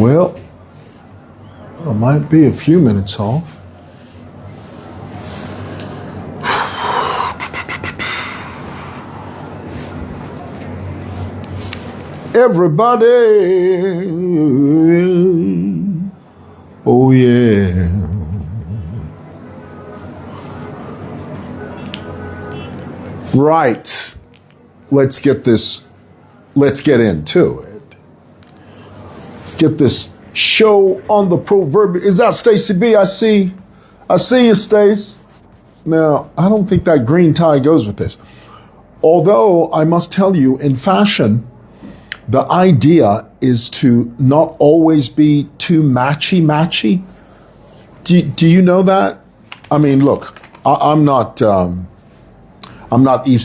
Well, I might be a few minutes off. Everybody, oh yeah. Right, let's get into it. Let's get this show on the proverb. Is that Stacy B? I see you, Stace. Now, I don't think that green tie goes with this. Although, I must tell you, in fashion, the idea is to not always be too matchy. Do you know that? I mean, look, I'm not Yves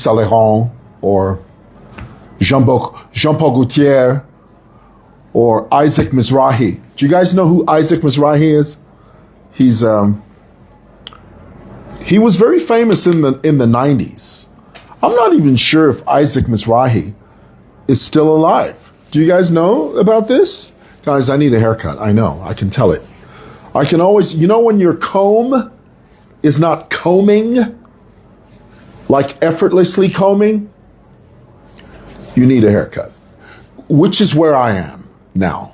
Saint Laurent or Jean-Paul Gaultier or Isaac Mizrahi. Do you guys know who Isaac Mizrahi is? He was very famous in the 90s. I'm not even sure if Isaac Mizrahi is still alive. Do you guys know about this? Guys, I need a haircut. I know, I can tell it. I can always, when your comb is not combing, like effortlessly combing, you need a haircut, which is where I am now.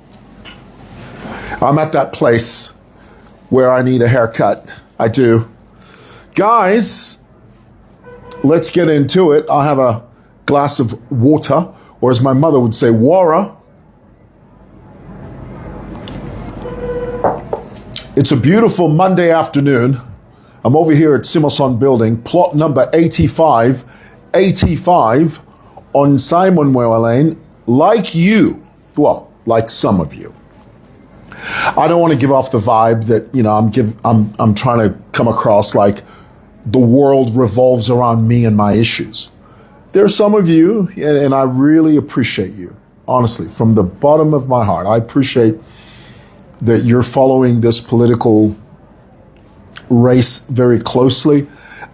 I'm at that place where I need a haircut. I do. Guys, let's get into it. I'll have a glass of water, or as my mother would say, wara. It's a beautiful Monday afternoon. I'm over here at Simerson Building, plot number 85 on Simon Mwewa Lane, like some of you. I don't want to give off the vibe that, I'm trying to come across like the world revolves around me and my issues. There's some of you, and I really appreciate you, honestly, from the bottom of my heart. I appreciate that you're following this political race very closely,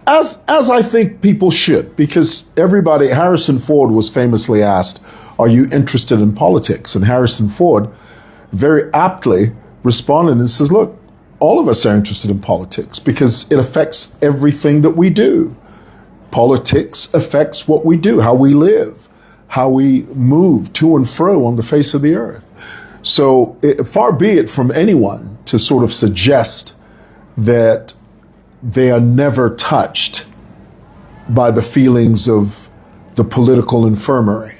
as I think people should, because Harrison Ford was famously asked, are you interested in politics? And Harrison Ford very aptly responded and says, look, all of us are interested in politics because it affects everything that we do. Politics affects what we do, how we live, how we move to and fro on the face of the earth. So far be it from anyone to sort of suggest that they are never touched by the feelings of the political infirmary.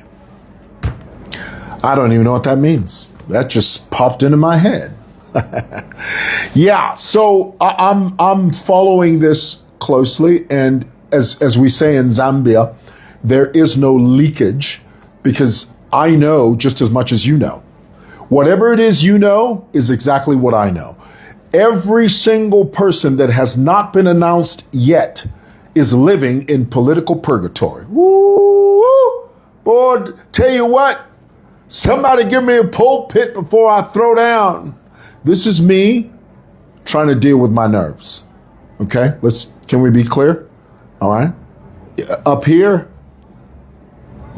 I don't even know what that means. That just popped into my head. Yeah, so I'm following this closely, and as we say in Zambia, there is no leakage because I know just as much as you know. Whatever it is you know is exactly what I know. Every single person that has not been announced yet is living in political purgatory. Woo! Boy, tell you what, somebody give me a pulpit before I throw down. This is me trying to deal with my nerves. Okay, can we be clear? All right. Up here,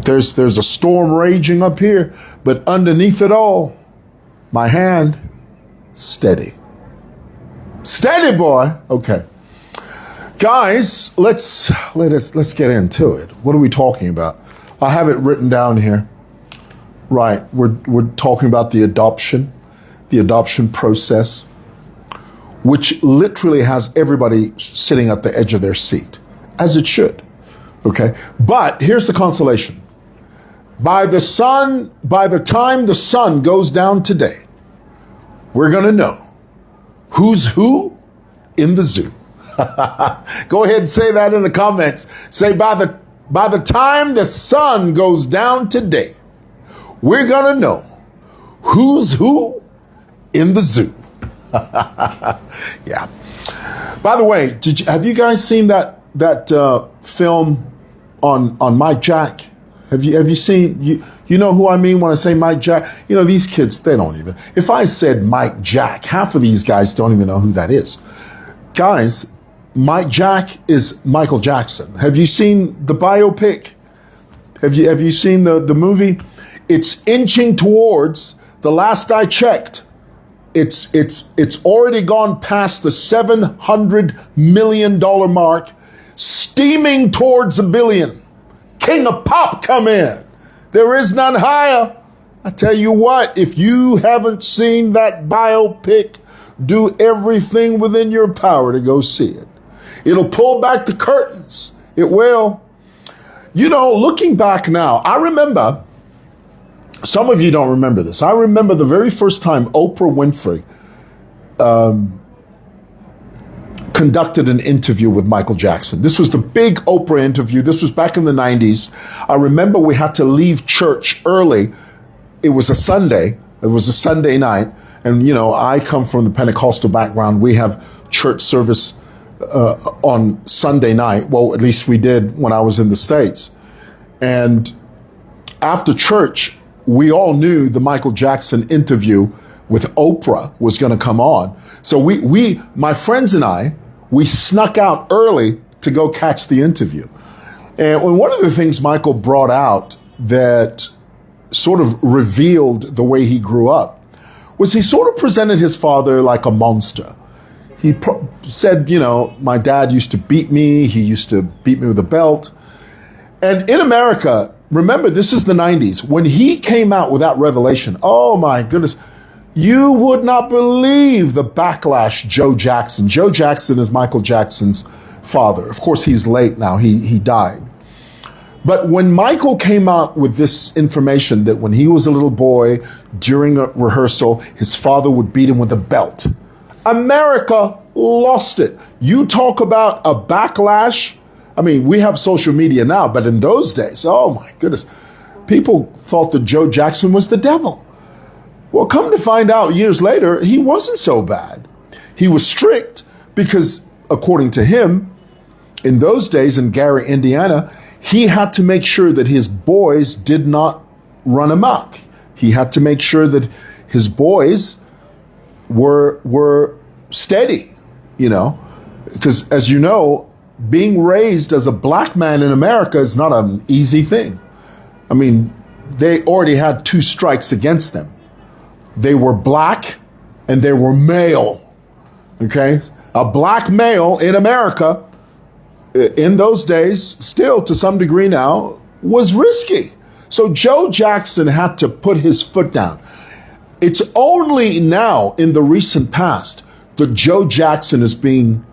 there's a storm raging up here, but underneath it all, my hand, steady. Steady, boy. Okay. Guys, let's get into it. What are we talking about? I have it written down here. Right. We're talking about the adoption process, which literally has everybody sitting at the edge of their seat, as it should. Okay. But here's the consolation. By the time the sun goes down today, we're going to know who's who in the zoo. Go ahead and say that in the comments. Say, by the time the sun goes down today, we're going to know who's who in the zoo. Yeah. By the way, have you guys seen that film on Mike Jack? Have you seen, you know who I mean when I say Mike Jack? These kids, they don't even. If I said Mike Jack, half of these guys don't even know who that is. Guys, Mike Jack is Michael Jackson. Have you seen the biopic? Have you seen the movie? It's inching towards, the last I checked, It's already gone past the $700 million mark, steaming towards $1 billion. King of Pop come in. There is none higher. I tell you what, if you haven't seen that biopic, do everything within your power to go see it. It'll pull back the curtains. It will. You know, looking back now, I remember, some of you don't remember this. I remember the very first time Oprah Winfrey conducted an interview with Michael Jackson. This was the big Oprah interview. This was back in the 90s. I remember we had to leave church early. It was a Sunday. It was a Sunday night. And, you know, I come from the Pentecostal background. We have church service on Sunday night. Well, at least we did when I was in the States. And after church, we all knew the Michael Jackson interview with Oprah was going to come on. So we, my friends and I, we snuck out early to go catch the interview. And one of the things Michael brought out that sort of revealed the way he grew up was he sort of presented his father like a monster. He said, you know, my dad used to beat me. He used to beat me with a belt. And in America, remember, this is the 90s. When he came out with that revelation, oh my goodness, you would not believe the backlash Joe Jackson. Joe Jackson is Michael Jackson's father. Of course, he's late now. He died. But when Michael came out with this information that when he was a little boy, during a rehearsal, his father would beat him with a belt, America lost it. You talk about a backlash. I mean, we have social media now, but in those days, oh my goodness, people thought that Joe Jackson was the devil. Well, come to find out years later, he wasn't so bad. He was strict because, according to him, in those days in Gary, Indiana, he had to make sure that his boys did not run amok. He had to make sure that his boys were steady, you know, because as you know, being raised as a black man in America is not an easy thing. I mean, they already had 2 strikes against them. They were black and they were male, okay? A black male in America in those days, still to some degree now, was risky. So Joe Jackson had to put his foot down. It's only now in the recent past that Joe Jackson has been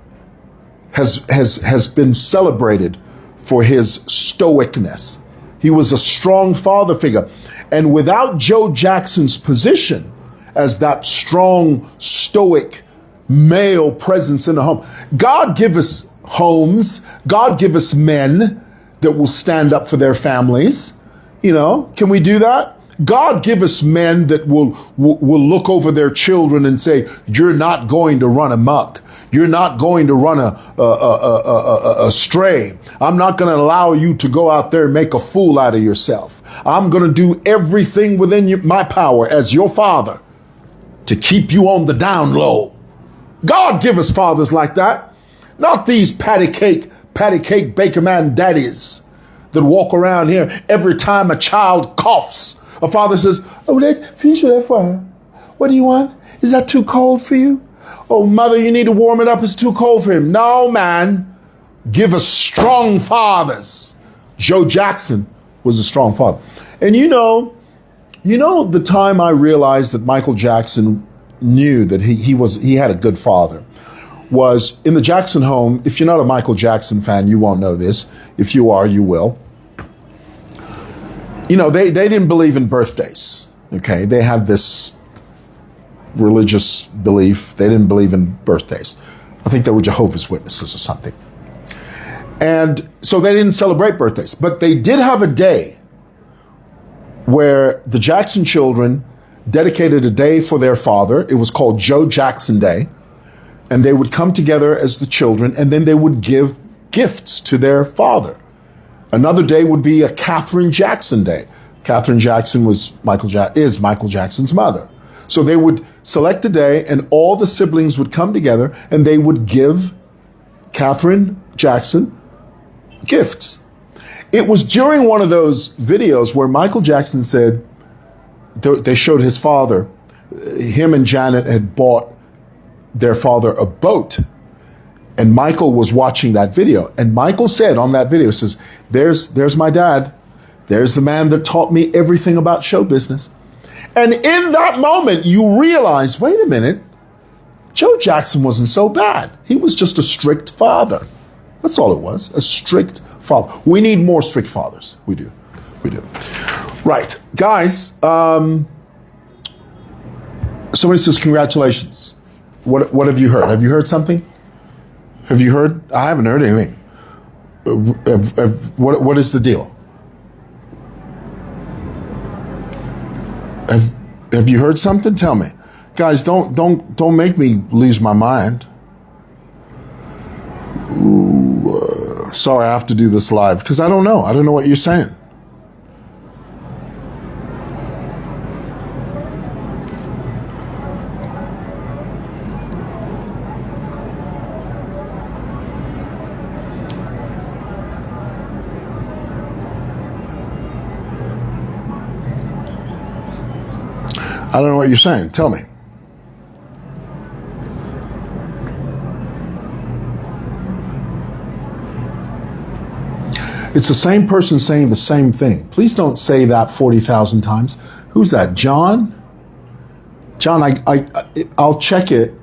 celebrated for his stoicness. He was a strong father figure. And without Joe Jackson's position as that strong, stoic male presence in the home, God give us homes, God give us men that will stand up for their families. You know, can we do that? God give us men that will look over their children and say, you're not going to run amok. You're not going to run astray. I'm not going to allow you to go out there and make a fool out of yourself. I'm going to do everything within my power as your father to keep you on the down low. God give us fathers like that, not these patty cake baker man daddies that walk around here every time a child coughs. A father says, oh, let's finish that fire. What do you want? Is that too cold for you? Oh, mother, you need to warm it up. It's too cold for him. No, man. Give us strong fathers. Joe Jackson was a strong father. And you know the time I realized that Michael Jackson knew that he had a good father was in the Jackson home. If you're not a Michael Jackson fan, you won't know this. If you are, you will. You know, they didn't believe in birthdays, okay? They had this religious belief. They didn't believe in birthdays. I think they were Jehovah's Witnesses or something. And so they didn't celebrate birthdays. But they did have a day where the Jackson children dedicated a day for their father. It was called Joe Jackson Day. And they would come together as the children, and then they would give gifts to their father. Another day would be a Katherine Jackson Day. Katherine Jackson is Michael Jackson's mother. So they would select a day and all the siblings would come together and they would give Katherine Jackson gifts. It was during one of those videos where Michael Jackson said, they showed his father. him and Janet had bought their father a boat. And Michael was watching that video. And Michael said on that video, says, there's my dad. There's the man that taught me everything about show business. And in that moment, you realize, wait a minute, Joe Jackson wasn't so bad. He was just a strict father. That's all it was, a strict father. We need more strict fathers. We do. Right, guys, somebody says, congratulations. What have you heard? Have you heard something? Have you heard? I haven't heard anything. What is the deal? Have you heard something? Tell me. Guys, don't make me lose my mind. Ooh, sorry, I have to do this live because I don't know. I don't know what you're saying. I don't know what you're saying. Tell me. It's the same person saying the same thing. Please don't say that 40,000 times. Who's that? John? John, I'll check it,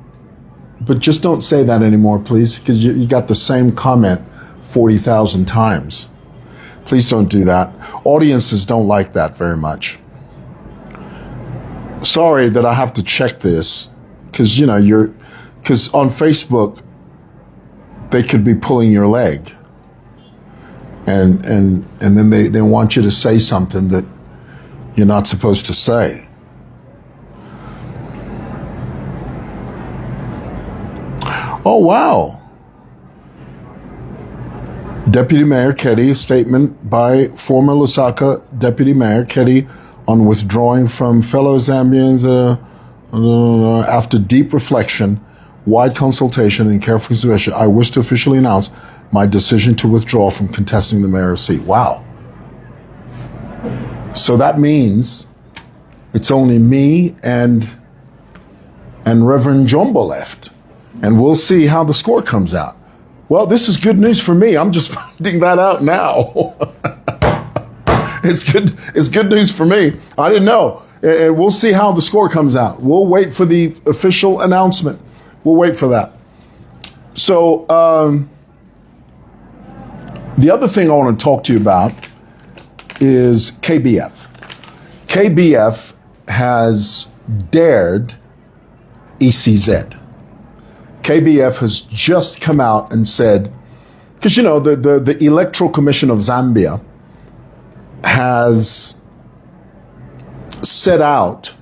but just don't say that anymore, please, because you got the same comment 40,000 times. Please don't do that. Audiences don't like that very much. Sorry that I have to check this because, because on Facebook, they could be pulling your leg. And then they want you to say something that you're not supposed to say. Oh, wow. Deputy Mayor Keddy, statement by former Lusaka Deputy Mayor Keddy on withdrawing from fellow Zambians after deep reflection, wide consultation, and careful consideration. I wish to officially announce my decision to withdraw from contesting the mayor's seat. Wow. So that means it's only me and Reverend Jumbo left. And we'll see how the score comes out. Well, this is good news for me. I'm just finding that out now. It's good news for me. I didn't know. And we'll see how the score comes out. We'll wait for the official announcement. We'll wait for that. So the other thing I want to talk to you about is KBF. KBF has dared ECZ. KBF has just come out and said, because the Electoral Commission of Zambia has set out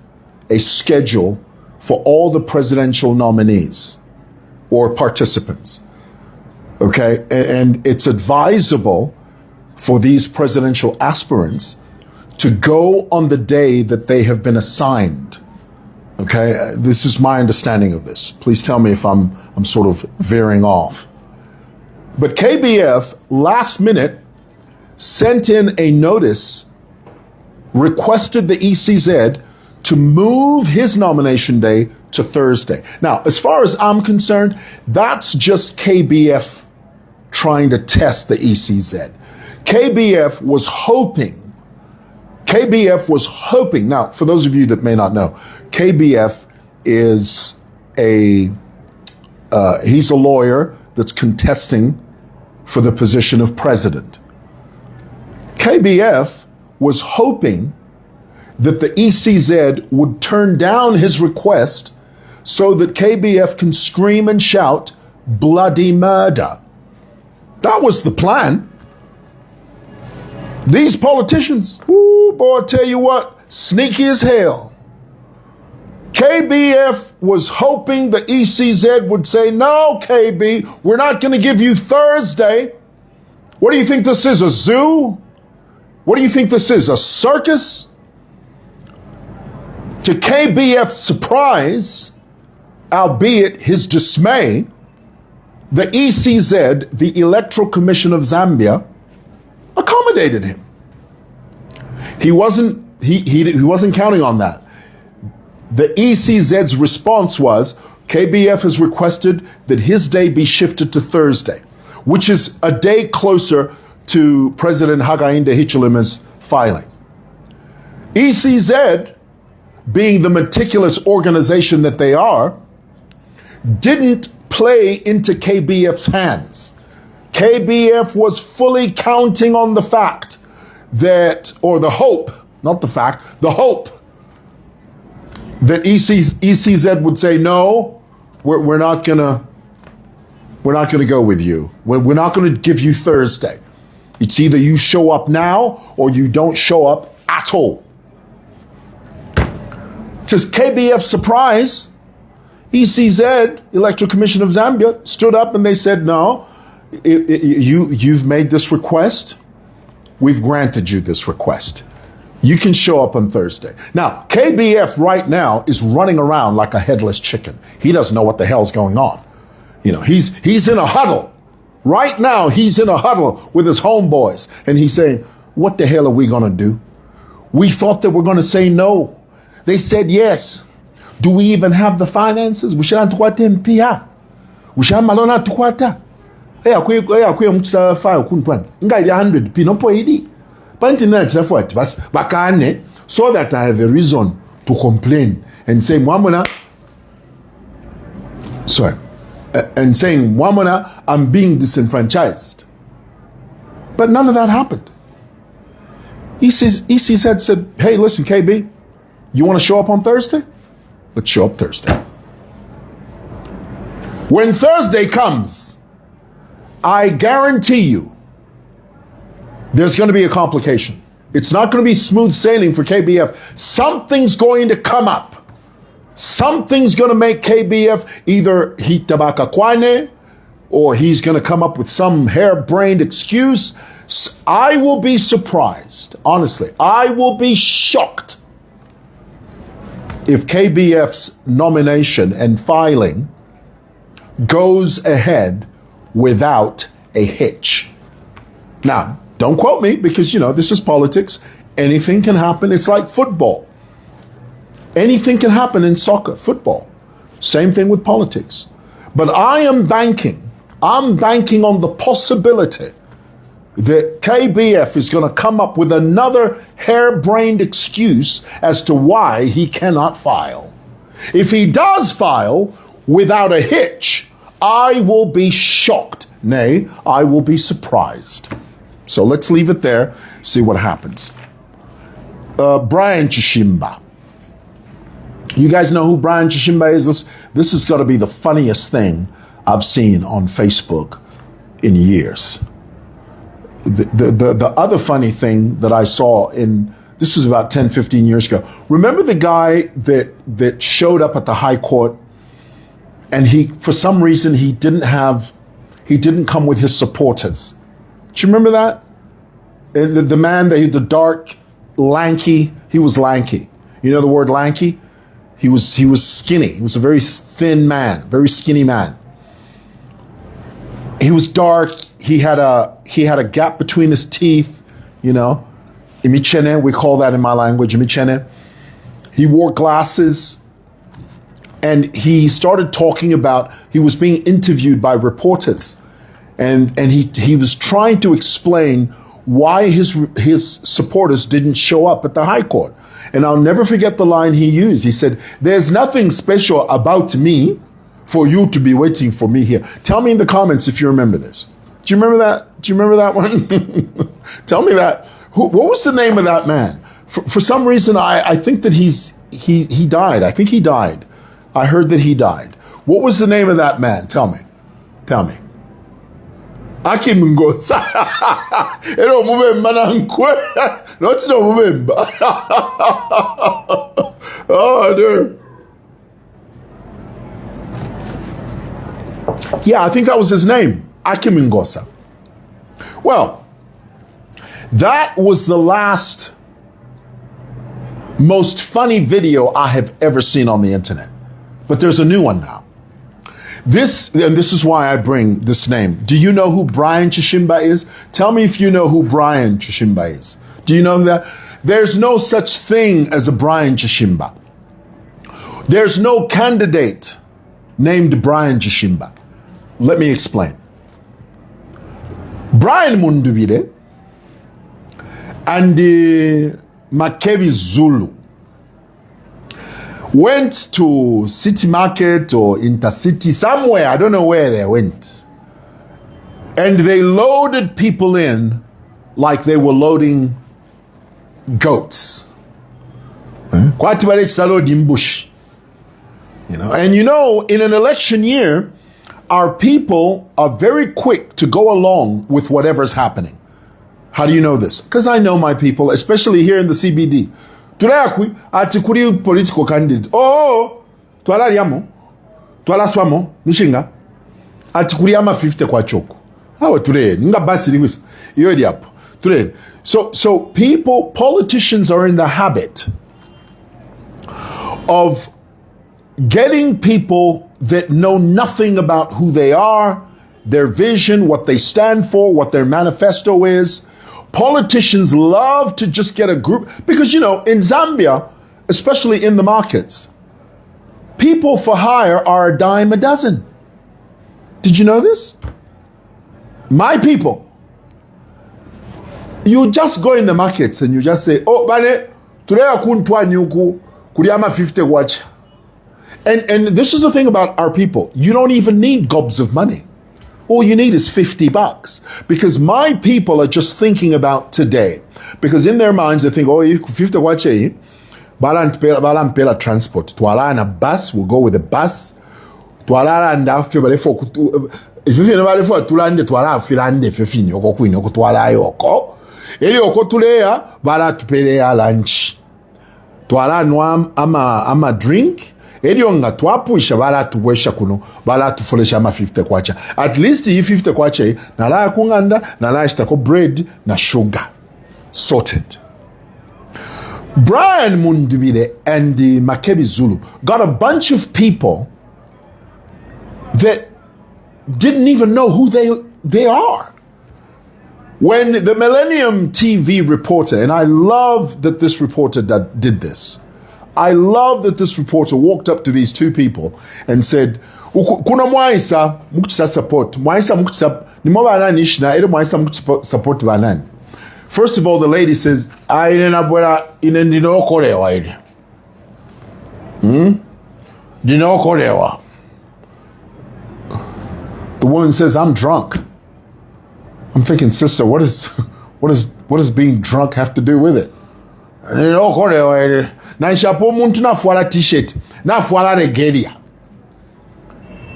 a schedule for all the presidential nominees or participants. Okay, and it's advisable for these presidential aspirants to go on the day that they have been assigned. Okay, this is my understanding of this. Please tell me if I'm sort of veering off. But KBF last minute sent in a notice, requested the ECZ to move his nomination day to Thursday. Now, as far as I'm concerned, that's just KBF trying to test the ECZ. KBF was hoping, now, for those of you that may not know, KBF is he's a lawyer that's contesting for the position of president. KBF was hoping that the ECZ would turn down his request so that KBF can scream and shout bloody murder. That was the plan. These politicians, ooh, boy, I tell you what, sneaky as hell. KBF was hoping the ECZ would say, no, KB, we're not going to give you Thursday. What do you think this is, a zoo? What do you think this is, a circus? To KBF's surprise, albeit his dismay, the ECZ, the Electoral Commission of Zambia, accommodated him. He wasn't counting on that. The ECZ's response was, KBF has requested that his day be shifted to Thursday, which is a day closer to President Hakainde Hichilema's filing. ECZ, being the meticulous organization that they are, didn't play into KBF's hands. KBF was fully counting on the fact that, or the hope, not the fact, the hope that ECZ would say, no, we're not gonna go with you. We're not gonna give you Thursday. It's either you show up now or you don't show up at all. To KBF's surprise, ECZ, Electoral Commission of Zambia, stood up and they said, no, you've made this request. We've granted you this request. You can show up on Thursday. Now, KBF right now is running around like a headless chicken. He doesn't know what the hell's going on. You know, he's in a huddle. Right now, he's in a huddle with his homeboys. And he's saying, what the hell are we going to do? We thought that we're going to say no. They said yes. Do we even have the finances? We should have to we should have to hey, akwe mchisa file kunpwan. Nga 100p no po idi. But bakane, so that I have a reason to complain and say Mwamona, I'm being disenfranchised. But none of that happened. EC said, hey, listen, KB, you want to show up on Thursday? Let's show up Thursday. When Thursday comes, I guarantee you, there's going to be a complication. It's not going to be smooth sailing for KBF. Something's going to come up. Something's going to make KBF either hitabaka kwane or he's going to come up with some harebrained excuse. I will be surprised, honestly. I will be shocked if KBF's nomination and filing goes ahead without a hitch. Now, don't quote me because, you know, this is politics. Anything can happen. It's like football. Anything can happen in soccer, football. Same thing with politics. But I'm banking on the possibility that KBF is going to come up with another harebrained excuse as to why he cannot file. If he does file without a hitch, I will be shocked. Nay, I will be surprised. So let's leave it there, see what happens. Brian Chishimba. You guys know who Brian Chishimba is? This has got to be the funniest thing I've seen on Facebook in years. The other funny thing that I saw this was about 10, 15 years ago. Remember the guy that showed up at the High Court and for some reason he didn't come with his supporters. Do you remember that? The man, the dark, lanky, he was lanky. You know the word lanky? He was skinny. He was a very thin man, very skinny man. He was dark. He had a gap between his teeth, you know. Imichene, we call that in my language, imichene. He wore glasses. And he started talking about, he was being interviewed by reporters. And he was trying to explain why his supporters didn't show up at the High Court. And I'll never forget the line he used. He said, there's nothing special about me for you to be waiting for me here. Tell me in the comments if you remember this. Do you remember that? Do you remember that one? Tell me that. What was the name of that man? For some reason, I think that he died. I think he died. I heard that he died. What was the name of that man? Tell me. Tell me. Akimungosa. Ero mubemba nankwe. No, it's no mubemba. Oh, dude. Yeah, I think that was his name. Akimungosa. Well, that was the last most funny video I have ever seen on the internet. But there's a new one now. This is why I bring this name. Do you know who Brian Chishimba is? Tell me if you know who Brian Chishimba is. Do you know that? There's no such thing as a Brian Chishimba. There's no candidate named Brian Chishimba. Let me explain. Brian Mundubire and Makebi Zulu went to City Market or Intercity, somewhere, I don't know where they went. And they loaded people in like they were loading goats. Quite in bush. And in an election year, our people are very quick to go along with whatever's happening. How do you know this? Because I know my people, especially here in the CBD. Tulayakwi atikuri political candidate. Oh, twala liamo, twala swamo, nishinga. Atikuri ama 50 kwa choko. Hawa ture, ninga basi liwis. Iyo diapo. Ture. So politicians are in the habit of getting people that know nothing about who they are, their vision, what they stand for, what their manifesto is. Politicians love to just get a group, because, in Zambia, especially in the markets, people for hire are a dime a dozen. Did you know this? My people. You just go in the markets and you just say, oh, bane, today I couldn't nyuku, kuriama 50 watch. And this is the thing about our people. You don't even need gobs of money. All you need is $50, because my people are just thinking about today. Because in their minds, they think, oh, if 50 wache, balan pela transport. Tuala na bus, we'll go with the bus. Tuala and after, but if you know, for tulande tuala filande fefini oko queen oko tuala yoko. Eli oko tulea bala tupelea lunch. Tuala no ama drink. Elionga twapuisha bala tuwesha kuno bala tufolesha ma 50 kwacha. At least hii 50 kwacha nala ya kunganda nala ishtako bread na sugar. Sorted. Brian Mundubile and the Makebi Zulu got a bunch of people that didn't even know who they are. When the Millennium TV reporter, and I love that this reporter did this, I love that this reporter walked up to these two people and said, kuna mwaisa mukisa support. Mwaisa mukisa, ni mwa nishna, ere mwaisa mukisa support banan. First of all, the lady says, I didn't kolewa ide. Dino kolewa. The woman says, I'm drunk. I'm thinking, sister, what does being drunk have to do with it? Na shapo muntu na fuala t-shirt, na fuala regalia.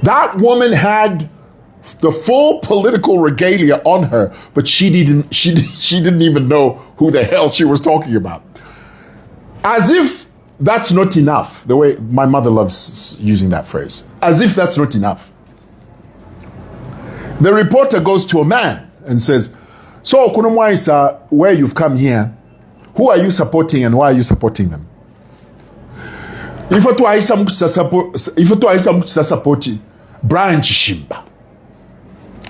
That woman had the full political regalia on her, but she didn't even know who the hell she was talking about. As if that's not enough, the way my mother loves using that phrase. As if that's not enough. The reporter goes to a man and says, so Kunumwaisa, where you've come here, who are you supporting and why are you supporting them? If you are supporting Brian Chishimba.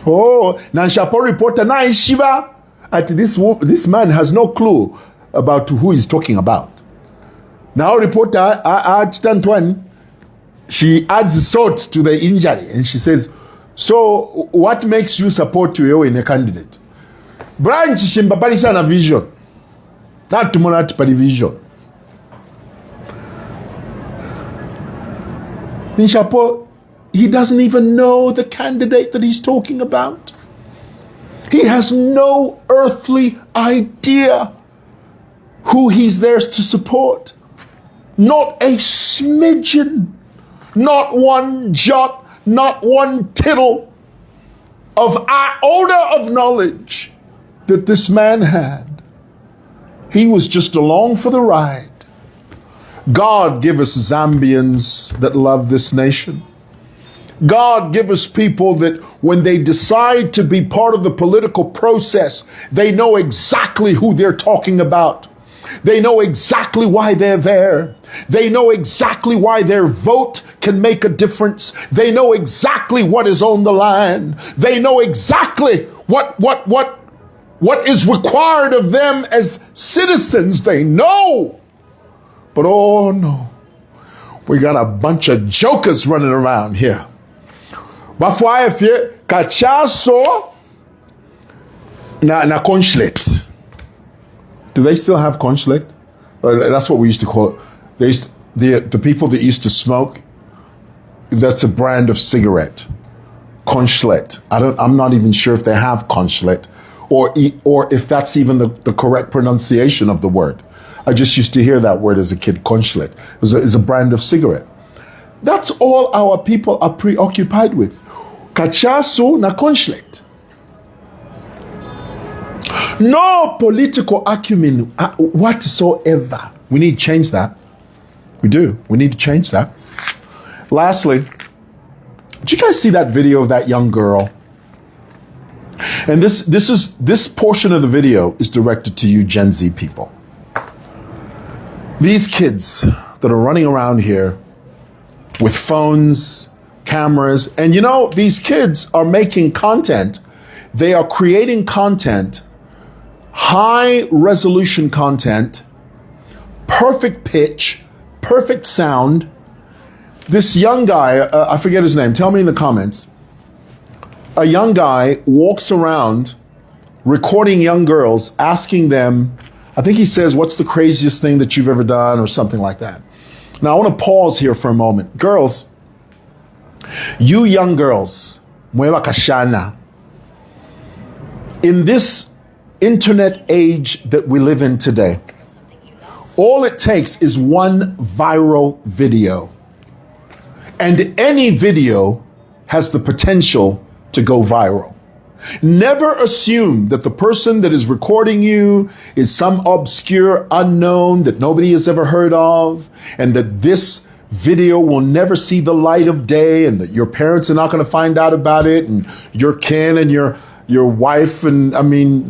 Oh, Nanshapo reporter na Shiva. At this man has no clue about who he's talking about. Now reporter Antoine, she adds salt to the injury and she says, so what makes you support you in a candidate? Brian Chishimba parisa na vision. Not tumonat pari vision. Nishapo, he doesn't even know the candidate that he's talking about. He has no earthly idea who he's there to support. Not a smidgen, not one jot, not one tittle of iota of knowledge that this man had. He was just along for the ride. God give us Zambians that love this nation. God give us people that when they decide to be part of the political process, they know exactly who they're talking about. They know exactly why they're there. They know exactly why their vote can make a difference. They know exactly what is on the line. They know exactly what is required of them as citizens. They know. But oh no, We got a bunch of jokers running around here. Bafwaefie kachaso na consulate. Do they still have consulate? That's what we used to call it. The people that used to smoke, that's a brand of cigarette. Consulate. I'm not even sure if they have consulate or if that's even the correct pronunciation of the word. I just used to hear that word as a kid, consulate. It's a brand of cigarette. That's all our people are preoccupied with. Kachasu na consulate. No political acumen whatsoever. We need to change that. We do. We need to change that. Lastly, did you guys see that video of that young girl? And this portion of the video is directed to you Gen Z people. These kids that are running around here with phones, cameras, and these kids are making content. They are creating content, high resolution content, perfect pitch, perfect sound. This young guy, I forget his name, tell me in the comments. A young guy walks around recording young girls, asking them, I think he says, what's the craziest thing that you've ever done or something like that. Now I want to pause here for a moment. Girls, you young girls, Mwewa Kashana, in this internet age that we live in today, all it takes is one viral video. And any video has the potential to go viral. Never assume that the person that is recording you is some obscure unknown that nobody has ever heard of, and that this video will never see the light of day, and that your parents are not going to find out about it, and your kin and your wife, and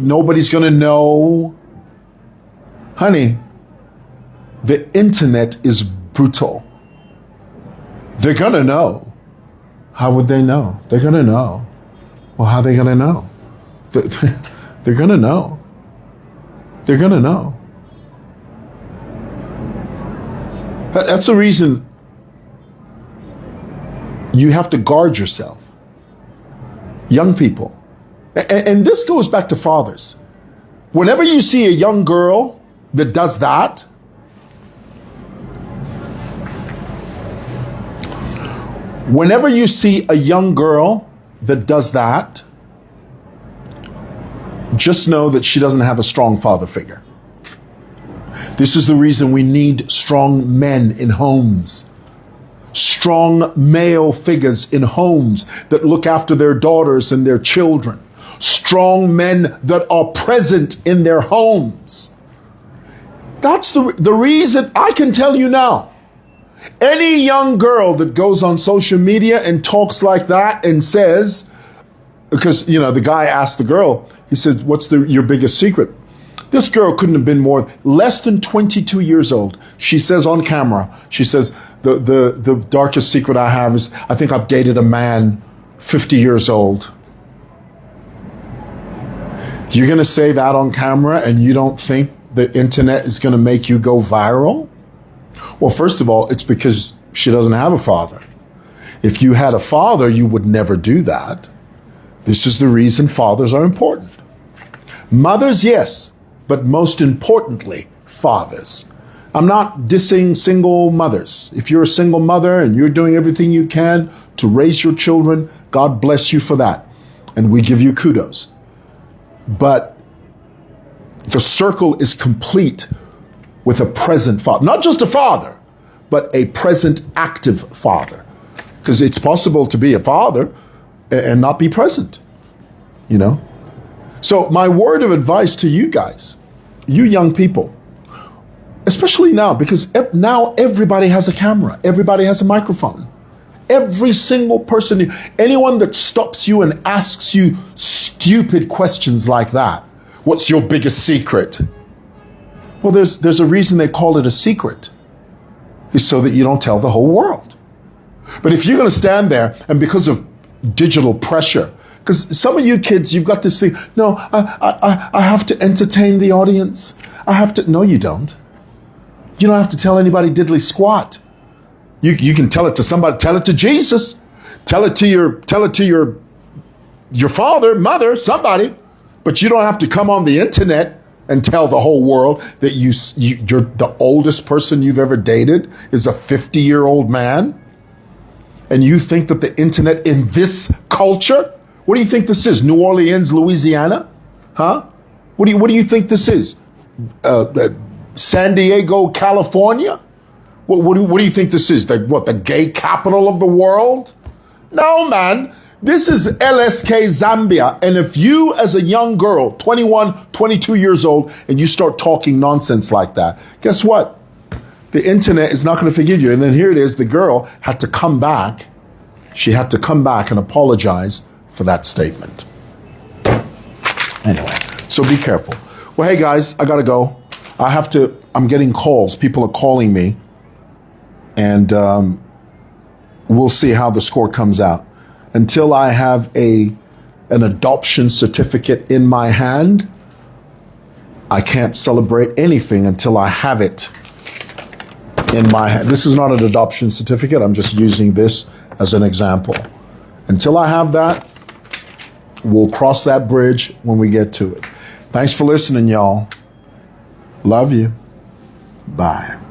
nobody's going to know. Honey, the internet is brutal. They're going to know. How would they know? They're going to know. Well, how are they going to know? They're going to know. They're going to know. That's the reason you have to guard yourself. Young people. And this goes back to fathers. Whenever you see a young girl that does that, whenever you see a young girl that does that, just know that she doesn't have a strong father figure. This is the reason we need strong men in homes. Strong male figures in homes that look after their daughters and their children. Strong men that are present in their homes. That's the reason. I can tell you now. Any young girl that goes on social media and talks like that and says, because, the guy asked the girl, he says, what's your biggest secret? This girl couldn't have been less than 22 years old. She says on camera, she says, the darkest secret I have is I think I've dated a man 50 years old. You're going to say that on camera and you don't think the internet is going to make you go viral? Well, first of all, it's because she doesn't have a father. If you had a father, you would never do that. This is the reason fathers are important. Mothers, yes, but most importantly, fathers. I'm not dissing single mothers. If you're a single mother and you're doing everything you can to raise your children, God bless you for that. And we give you kudos. But the circle is complete with a present father. Not just a father, but a present active father. Because it's possible to be a father and not be present, So my word of advice to you guys, you young people, especially now, because now everybody has a camera, everybody has a microphone. Every single person, anyone that stops you and asks you stupid questions like that, what's your biggest secret? Well, there's a reason they call it a secret. It's so that you don't tell the whole world. But if you're going to stand there and because of digital pressure, because some of you kids, you've got this thing, no, I have to entertain the audience. No, you don't. You don't have to tell anybody diddly squat. You can tell it to somebody, tell it to Jesus, tell it to your father, mother, somebody, but you don't have to come on the internet and tell the whole world that you're the oldest person you've ever dated is a 50-year-old man. And you think that the internet in this culture, what do you think this is? New Orleans, Louisiana? Huh? What do you think this is? San Diego, California? What do you think this is? The gay capital of the world? No, man. This is LSK Zambia. And if you, as a young girl, 21, 22 years old, and you start talking nonsense like that, guess what? The internet is not going to forgive you. And then here it is, the girl had to come back. She had to come back and apologize for that statement. Anyway, so be careful. Well, hey guys, I got to go. I'm getting calls. People are calling me. And we'll see how the score comes out. Until I have an adoption certificate in my hand, I can't celebrate anything until I have it in my hand. This is not an adoption certificate. I'm just using this as an example. Until I have that, we'll cross that bridge when we get to it. Thanks for listening, y'all. Love you. Bye.